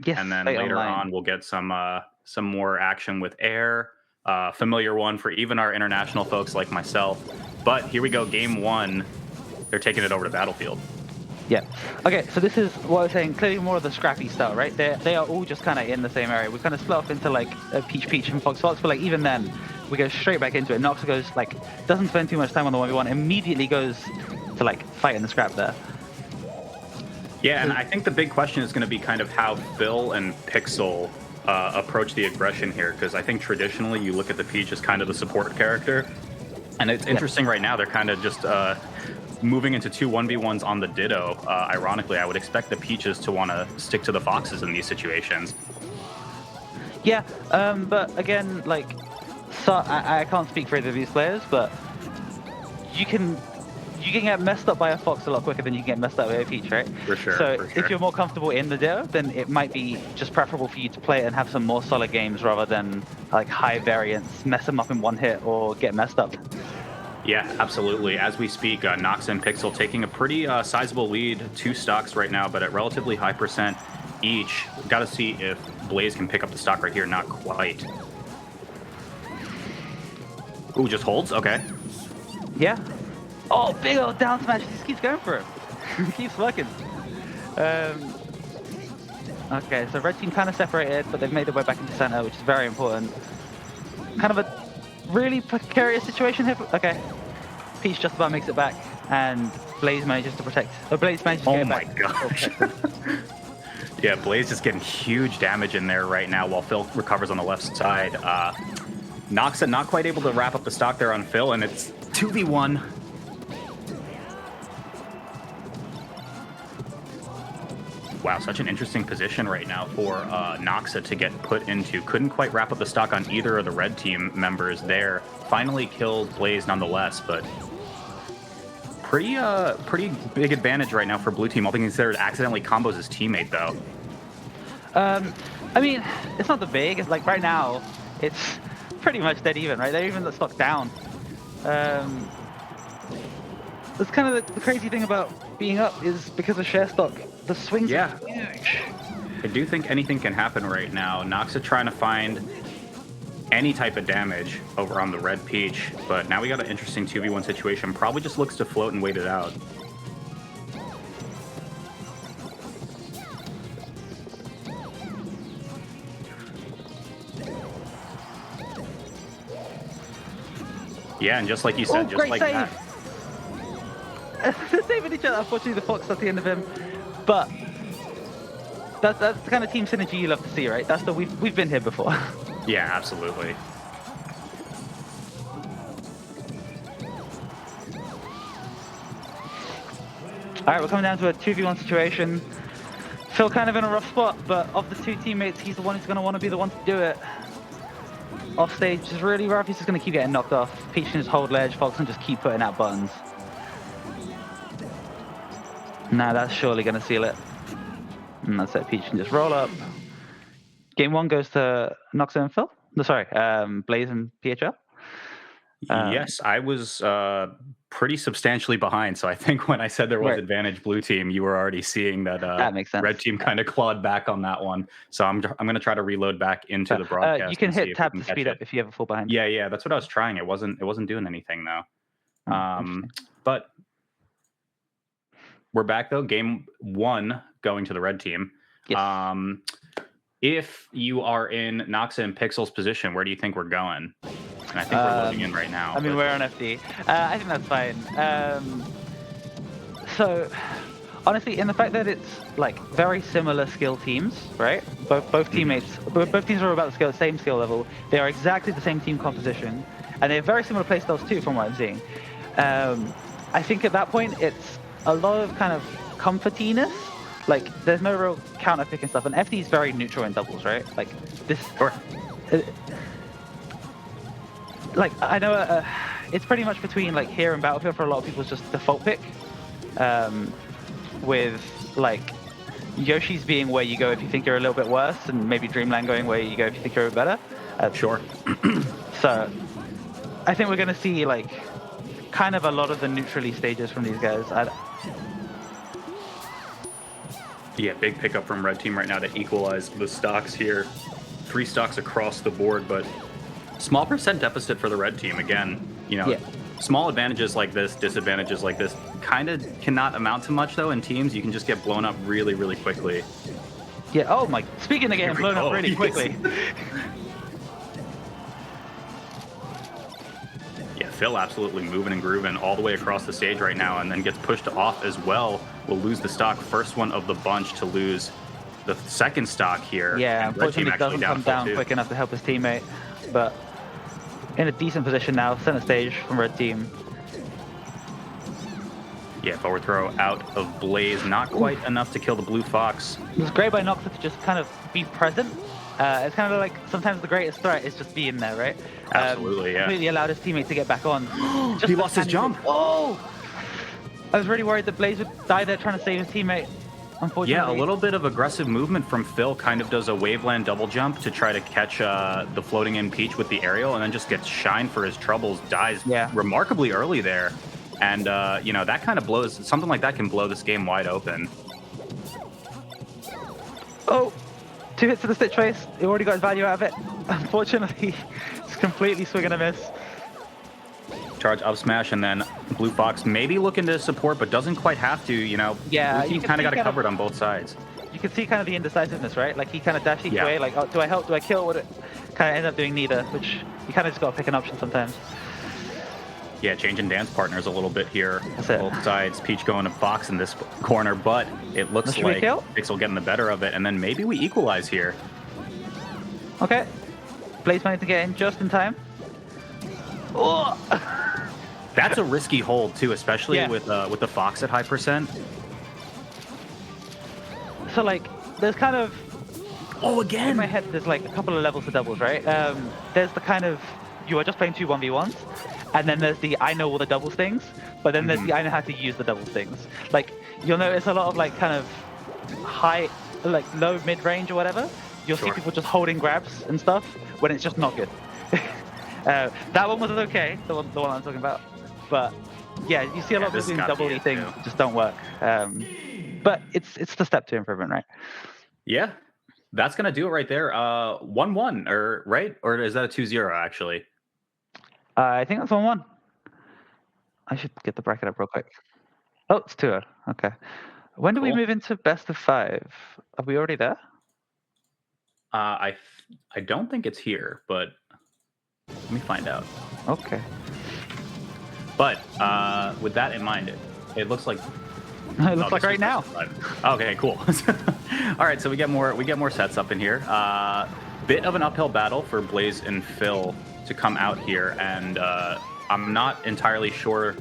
Yes, And then Fate later Online. on, we'll get some more action with air, familiar one for even our international folks like myself. But here we go, game one. They're taking it over to Battlefield. Yeah. Okay, so this is what I was saying. Clearly, more of the scrappy style, right? They are all just kind of in the same area. We kind of split off into like Peach Peach and Fox Fox, but like even then, we go straight back into it. Noxxa goes like doesn't spend too much time on the 1v1. Immediately goes to like fight in the scrap there. Yeah, and I think the big question is going to be kind of how phil and Pixel approach the aggression here, because I think traditionally you look at the Peach as kind of the support character, and it's Yeah. interesting right now they're kind of just moving into two 1v1s on the Ditto. Ironically, I would expect the Peaches to want to stick to the Foxes in these situations. Yeah. But again, like, so I can't speak for either of these players, but you can you can get messed up by a Fox a lot quicker than you can get messed up by a Peach, right? For sure, So for if sure. you're more comfortable in the Ditto, then it might be just preferable for you to play it and have some more solid games rather than like high variance, mess them up in one hit or get messed up. Yeah, absolutely. As we speak, Noxxa and Pixel taking a pretty sizable lead, two stocks right now, but at relatively high percent each. Got to see if Blaze can pick up the stock right here. Not quite. Ooh, just holds. Okay. Yeah. Oh, big old down smash. He just keeps going for it. Keeps working. Um, okay, so red team kind of separated, but they've made their way back into center, which is very important. Kind of a really precarious situation here. Okay, Peach just about makes it back, and Blaze manages to protect. Blaze manages to Oh get my back. gosh. Yeah, Blaze is getting huge damage in there right now while phil recovers on the left side. Noxxa not quite able to wrap up the stock there on phil, and it's 2v1. Wow, such an interesting position right now for Noxxa to get put into. Couldn't quite wrap up the stock on either of the red team members there. Finally killed Blaze nonetheless, but pretty big advantage right now for blue team. All things considered, accidentally combos his teammate though. I mean, it's not the big. It's like right now, it's pretty much dead even, right? They're even the stock down. Um, that's kind of the crazy thing about being up is because of share stock, the swings are Yeah, huge. I do think anything can happen right now. Noxxa trying to find any type of damage over on the red Peach, but now we got an interesting 2v1 situation. Probably just looks to float and wait it out. Yeah, and just like you said, Oh, just great like save! that. They're saving each other. Unfortunately, the Fox at the end of him, but that's the kind of team synergy you love to see, right? That's the we've been here before. Yeah, absolutely. All right, we're coming down to a 2v1 situation. Phil kind of in a rough spot, but of the two teammates, he's the one who's going to want to be the one to do it. Off stage is really rough. He's just going to keep getting knocked off. Peach can just hold ledge. Fox can just keep putting out buttons. Now that's surely going to seal it. And that's it. Peach can just roll up. Game one goes to Noxxa and Phil. No, sorry, Blaze and phL. Yes, I was pretty substantially behind. So I think when I said there was Right. advantage blue team, you were already seeing that That makes sense. red team kind of clawed back on that one. So I'm going to try to reload back into the You broadcast can and see hit if we tab can to catch speed up it. if you ever fall behind. Yeah, yeah, that's what I was trying. It wasn't doing anything though. Oh, interesting. But we're back though. Game one going to the red team. Yes. If you are in Noxxa and Pixel's position, where do you think we're going? And I think we're loading in right now. I mean, But we're on FD. I think that's fine. So, honestly, in the fact that it's like very similar skill teams, right? Both teammates, both teams are about the same skill level. They are exactly the same team composition, and they have very similar playstyles too, from what I'm seeing. I think at that point, it's a lot of kind of comfortiness. Like, there's no real counter pick and stuff. And FD is very neutral in doubles, right? Like this. sure. Like, I know it's pretty much between like here and Battlefield for a lot of people's just default pick, with like Yoshi's being where you go if you think you're a little bit worse, and maybe Dreamland going where you go if you think you're a bit better. Sure. So I think we're going to see like kind of a lot of the neutrally stages from these guys. Yeah, big pickup from red team right now to equalize the stocks here. 3 stocks across the board, but small percent deficit for the red team. Again, Yeah. small advantages like this, disadvantages like this, kind of cannot amount to much, though. In teams, you can just get blown up really, really quickly. Yeah, oh my, speaking of getting blown up really quickly. Yeah, phil absolutely moving and grooving all the way across the stage right now, and then gets pushed off as well. Will lose the stock, first one of the bunch to lose the second stock here. Yeah, and red team unfortunately doesn't come down quick enough to help his teammate, but in a decent position now, center stage from red team. Yeah, forward throw out of Blaze, not quite enough to kill the blue fox. It was great by Noxxa to just kind of be present. It's kind of like sometimes the greatest threat is just being there, right? Absolutely, yeah. Completely allowed his teammate to get back on. Just He lost his jump. Oh! I was really worried that Blaze would die there trying to save his teammate. Unfortunately. Yeah, a little bit of aggressive movement from phil, kind of does a waveland double jump to try to catch the floating in Peach with the aerial, and then just gets shined for his troubles, dies remarkably early there. And, that kind of blows, something like that can blow this game wide open. Oh, 2 hits to the stitch face. He already got his value out of it. Unfortunately, it's completely swing and a miss. Charge up smash, and then blue fox maybe looking to support, but doesn't quite have to, Yeah, you kind of got it covered on both sides. You can see kind of the indecisiveness, right? Like he kind of dashed each way, like, oh, do I help, do I kill? What? Kind of end up doing neither, which you kind of just got to pick an option sometimes. Yeah, changing dance partners a little bit here. That's it. Both sides, Peach going to Fox in this corner, but it looks like Pixel getting the better of it, and then maybe we equalize here. Okay. Blaze managed to get in just in time. Oh! That's a risky hold too, especially with the Fox at high percent. So like, there's kind of again in my head. There's like a couple of levels of doubles, right? There's the kind of you are just playing 2 1v1s, and then there's the I know all the doubles things, but then there's the I know how to use the doubles things. Like you'll notice a lot of like kind of high, like low mid range or whatever. You'll see people just holding grabs and stuff when it's just not good. That one was okay, the one I'm talking about. But yeah, you see a lot of people doing double E things just don't work. But it's the step to improvement, right? Yeah, that's gonna do it right there. 1-1, or right? Or is that a 2-0 actually? I think that's 1-1. I should get the bracket up real quick. Oh, it's 2-0. Okay. When do we move into best of 5? Are we already there? I don't think it's here, but let me find out. Okay. But with that in mind, it looks like it looks like right now. Okay, cool. All right, so we get more sets up in here. Bit of an uphill battle for Blaze and phil to come out here, and I'm not entirely sure.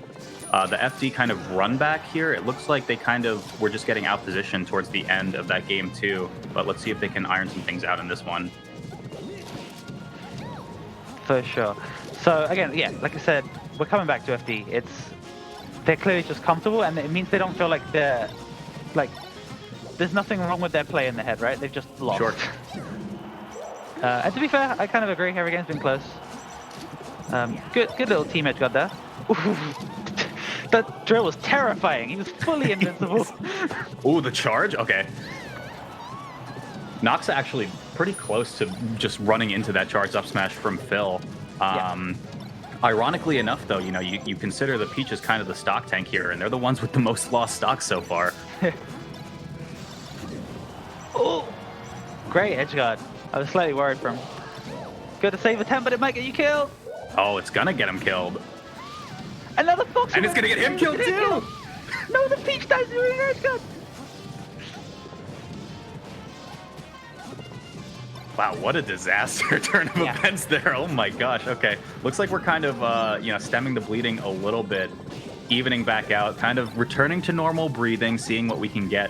The FD kind of run back here. It looks like they kind of were just getting out positioned towards the end of that game too. But let's see if they can iron some things out in this one. For sure. So again, yeah, like I said, we're coming back to FD. They're clearly just comfortable, and it means they don't feel like they're like there's nothing wrong with their play in their head, right? They've just lost. Sure. And to be fair, I kind of agree. Every game's been close. Good little team edge got there. That drill was terrifying. He was fully invincible. Ooh, the charge? Okay. Noxxa actually pretty close to just running into that charged up smash from phil. Ironically enough, though, you consider the Peach as kind of the stock tank here, and they're the ones with the most lost stocks so far. Oh, great edge guard. I was slightly worried for him. Good to save a 10, but it might get you killed. Oh, it's gonna get him killed. Another fox. And it's gonna get him killed too. No, the Peach dies doing edge guard. Wow, what a disaster turn of events there. Oh my gosh. Okay. Looks like we're kind of, stemming the bleeding a little bit, evening back out, kind of returning to normal breathing, seeing what we can get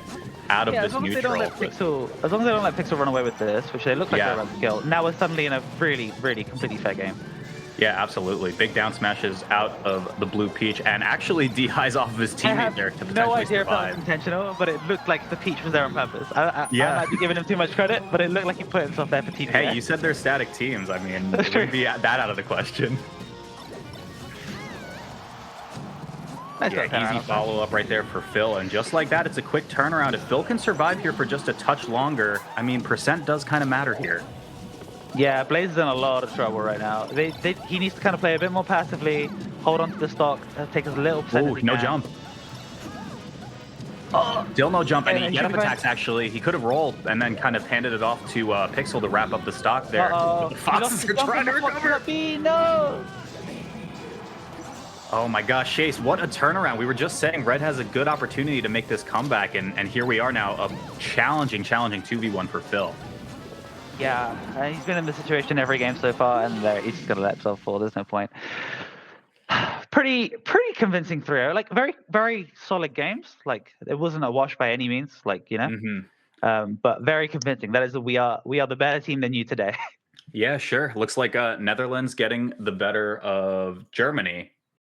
out of this neutral. As long as they don't let Pixel run away with this, which they look like they're about to kill, now we're suddenly in a really, really completely fair game. Yeah, absolutely. Big down smashes out of the blue Peach, and actually D-highs off of his teammate there to potentially no idea survive. if that was intentional, but it looked like the Peach was there on purpose. I might be giving him too much credit, but it looked like he put himself there for team. Hey, you said they're static teams. I mean, it wouldn't be that out of the question. Nice Yeah, little turnaround easy on that. follow-up right there for phil. And just like that, it's a quick turnaround. If phil can survive here for just a touch longer, I mean, percent does kind of matter here. Yeah, Blaze is in a lot of trouble right now. He needs to kind of play a bit more passively, hold on to the stock, take as little percent as Ooh, he no can. jump. Oh, Still no jump, and he he get should up be fine. attacks, actually. He could have rolled and then kind of handed it off to Pixel to wrap up the stock there. Uh-oh. But the He lost Foxes his are jump trying and to the Fox is recover. up B. No! Oh my gosh, Chase, what a turnaround. We were just saying Red has a good opportunity to make this comeback, and here we are now, a challenging 2v1 for phil. Yeah, he's been in this situation every game so far, and he's just going to let himself fall. There's no point. Pretty convincing 3-0. Like, very, very solid games. Like, it wasn't a wash by any means, like, you know? But very convincing. That is, we are the better team than you today. Yeah, sure. Looks like Netherlands getting the better of Germany.